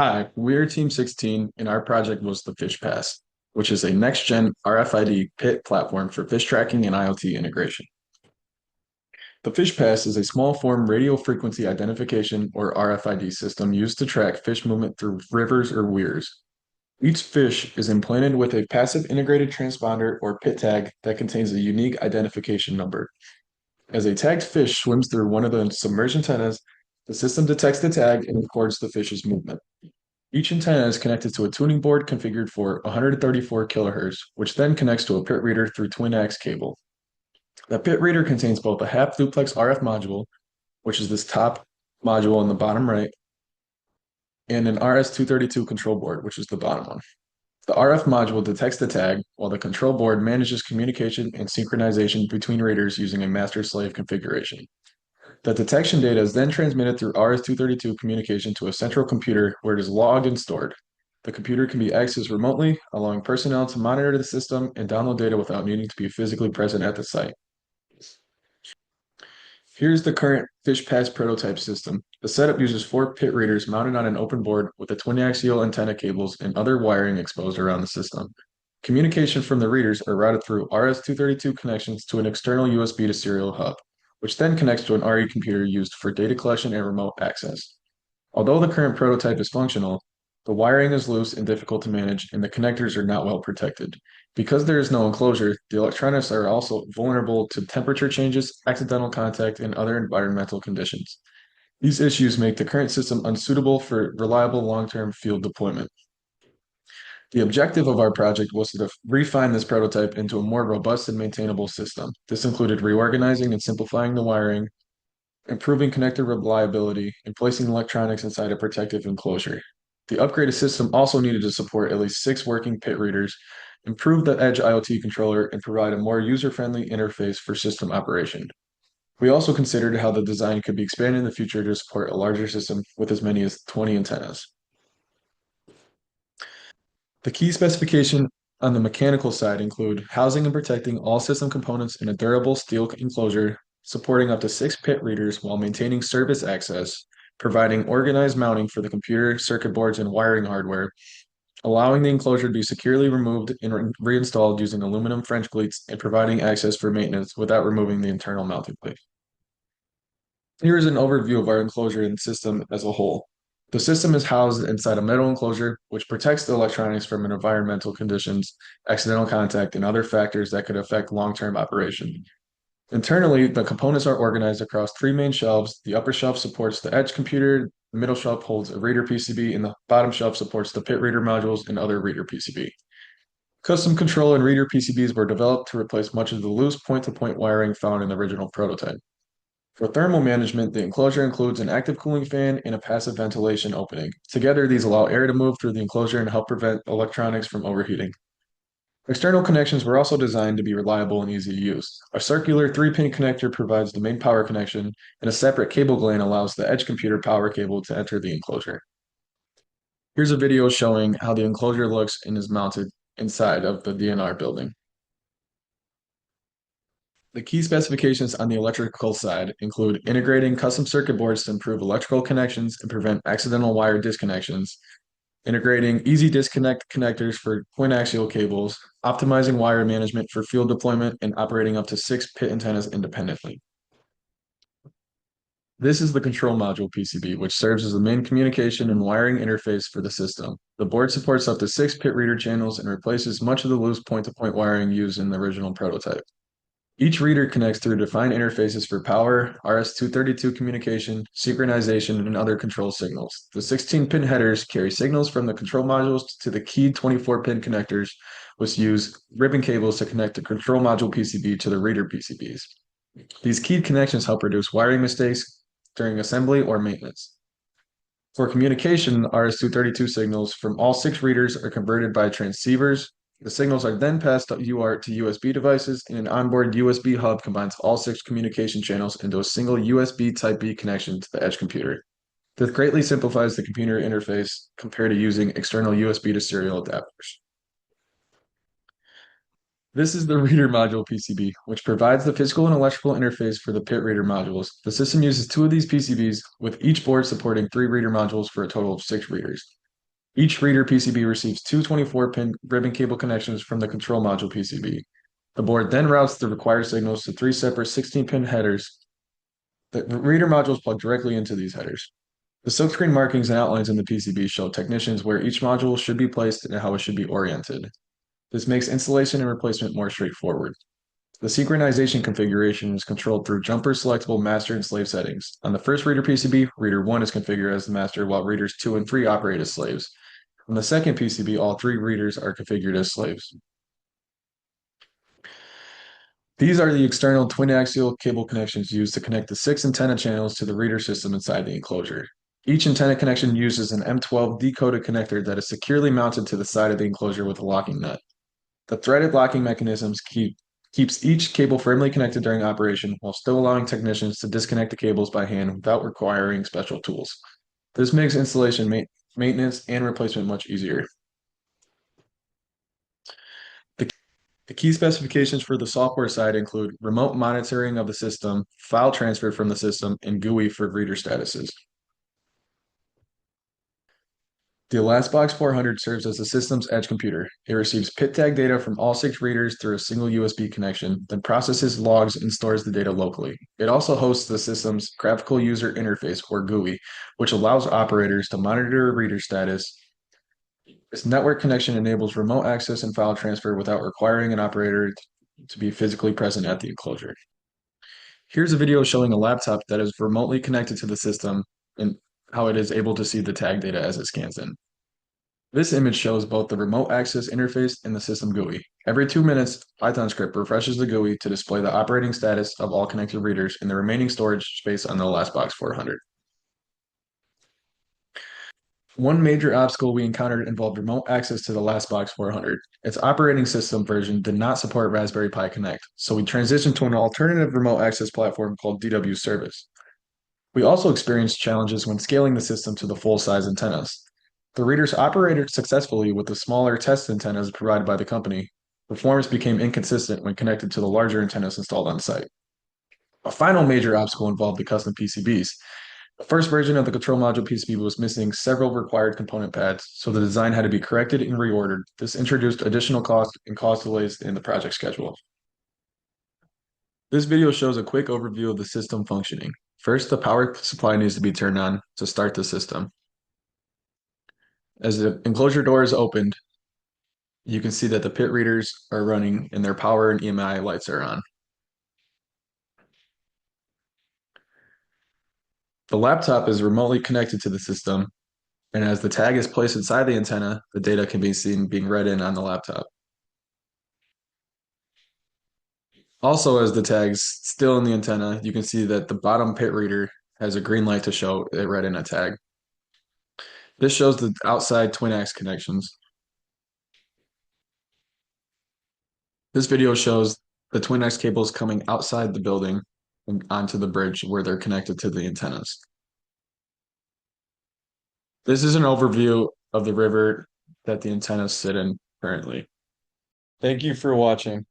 Hi, we're Team 16, and our project was the FishPass, which is a next-gen RFID pit platform for fish tracking and IoT integration. The FishPass is a small-form radio frequency identification or RFID system used to track fish movement through rivers or weirs. Each fish is implanted with a passive integrated transponder or pit tag that contains a unique identification number. As a tagged fish swims through one of the submerged antennas, the system detects the tag and records the fish's movement. Each antenna is connected to a tuning board configured for 134 kHz, which then connects to a pit reader through twin-axial cable. The pit reader contains both a half-duplex RF module, which is this top module in the bottom right, and an RS-232 control board, which is the bottom one. The RF module detects the tag, while the control board manages communication and synchronization between readers using a master-slave configuration. The detection data is then transmitted through RS-232 communication to a central computer where it is logged and stored. The computer can be accessed remotely, allowing personnel to monitor the system and download data without needing to be physically present at the site. Here's the current FishPass prototype system. The setup uses 4 pit readers mounted on an open board with the twin-axial antenna cables and other wiring exposed around the system. Communication from the readers are routed through RS-232 connections to an external USB to serial hub, which then connects to an RE computer used for data collection and remote access. Although the current prototype is functional, the wiring is loose and difficult to manage, and the connectors are not well protected. Because there is no enclosure, the electronics are also vulnerable to temperature changes, accidental contact, and other environmental conditions. These issues make the current system unsuitable for reliable long-term field deployment. The objective of our project was to refine this prototype into a more robust and maintainable system. This included reorganizing and simplifying the wiring, improving connector reliability, and placing electronics inside a protective enclosure. The upgraded system also needed to support at least 6 working pit readers, improve the Edge IoT controller, and provide a more user-friendly interface for system operation. We also considered how the design could be expanded in the future to support a larger system with as many as 20 antennas. The key specification on the mechanical side include housing and protecting all system components in a durable steel enclosure, supporting up to 6 pit readers while maintaining service access, providing organized mounting for the computer, circuit boards, and wiring hardware, allowing the enclosure to be securely removed and reinstalled using aluminum French cleats, and providing access for maintenance without removing the internal mounting plate. Here is an overview of our enclosure and system as a whole. The system is housed inside a metal enclosure, which protects the electronics from environmental conditions, accidental contact, and other factors that could affect long-term operation. Internally, the components are organized across 3 main shelves. The upper shelf supports the Edge computer, the middle shelf holds a reader PCB, and the bottom shelf supports the pit reader modules and other reader PCB. Custom control and reader PCBs were developed to replace much of the loose point-to-point wiring found in the original prototype. For thermal management, the enclosure includes an active cooling fan and a passive ventilation opening. Together, these allow air to move through the enclosure and help prevent electronics from overheating. External connections were also designed to be reliable and easy to use. A circular 3-pin connector provides the main power connection, and a separate cable gland allows the Edge computer power cable to enter the enclosure. Here's a video showing how the enclosure looks and is mounted inside of the DNR building. The key specifications on the electrical side include integrating custom circuit boards to improve electrical connections and prevent accidental wire disconnections, integrating easy disconnect connectors for twin-axial cables, optimizing wire management for field deployment, and operating up to 6 pit antennas independently. This is the control module PCB, which serves as the main communication and wiring interface for the system. The board supports up to 6 pit reader channels and replaces much of the loose point-to-point wiring used in the original prototype. Each reader connects through defined interfaces for power, RS-232 communication, synchronization, and other control signals. The 16-pin headers carry signals from the control modules to the keyed 24-pin connectors, which use ribbon cables to connect the control module PCB to the reader PCBs. These keyed connections help reduce wiring mistakes during assembly or maintenance. For communication, RS-232 signals from all 6 readers are converted by transceivers. The signals are then passed to UART to USB devices, and an onboard USB hub combines all 6 communication channels into a single USB Type-B connection to the Edge computer. This greatly simplifies the computer interface compared to using external USB to serial adapters. This is the reader module PCB, which provides the physical and electrical interface for the pit reader modules. The system uses 2 of these PCBs, with each board supporting 3 reader modules for a total of 6 readers. Each reader PCB receives two 24-pin ribbon cable connections from the control module PCB. The board then routes the required signals to three separate 16-pin headers. The reader modules plug directly into these headers. The silkscreen markings and outlines in the PCB show technicians where each module should be placed and how it should be oriented. This makes installation and replacement more straightforward. The synchronization configuration is controlled through jumper selectable master and slave settings. On the first reader PCB, reader 1 is configured as the master while readers 2 and 3 operate as slaves. On the second PCB, all three readers are configured as slaves. These are the external twin-axial cable connections used to connect the 6 antenna channels to the reader system inside the enclosure. Each antenna connection uses an M12 decoded connector that is securely mounted to the side of the enclosure with a locking nut. The threaded locking mechanisms keeps each cable firmly connected during operation while still allowing technicians to disconnect the cables by hand without requiring special tools. This makes installation, maintenance, and replacement much easier. The key specifications for the software side include remote monitoring of the system, file transfer from the system, and GUI for reader statuses. The ElastBox 400 serves as the system's edge computer. It receives PIT tag data from all 6 readers through a single USB connection, then processes logs and stores the data locally. It also hosts the system's graphical user interface, or GUI, which allows operators to monitor a reader status. This network connection enables remote access and file transfer without requiring an operator to be physically present at the enclosure. Here's a video showing a laptop that is remotely connected to the system and how it is able to see the tag data as it scans in. This image shows both the remote access interface and the system GUI. Every 2 minutes, Python script refreshes the GUI to display the operating status of all connected readers and the remaining storage space on the ElastBox 400. One major obstacle we encountered involved remote access to the ElastBox 400. Its operating system version did not support Raspberry Pi Connect, so we transitioned to an alternative remote access platform called DW Service. We also experienced challenges when scaling the system to the full-size antennas. The readers operated successfully with the smaller test antennas provided by the company. Performance became inconsistent when connected to the larger antennas installed on site. A final major obstacle involved the custom PCBs. The first version of the control module PCB was missing several required component pads, so the design had to be corrected and reordered. This introduced additional cost and cost delays in the project schedule. This video shows a quick overview of the system functioning. First, the power supply needs to be turned on to start the system. As the enclosure door is opened, you can see that the pit readers are running and their power and EMI lights are on. The laptop is remotely connected to the system, and as the tag is placed inside the antenna, the data can be seen being read in on the laptop. Also, as the tag's still in the antenna, you can see that the bottom pit reader has a green light to show it read in a tag. This shows the outside twin-ax connections. This video shows the twin-ax cables coming outside the building and onto the bridge where they're connected to the antennas. This is an overview of the river that the antennas sit in currently. Thank you for watching.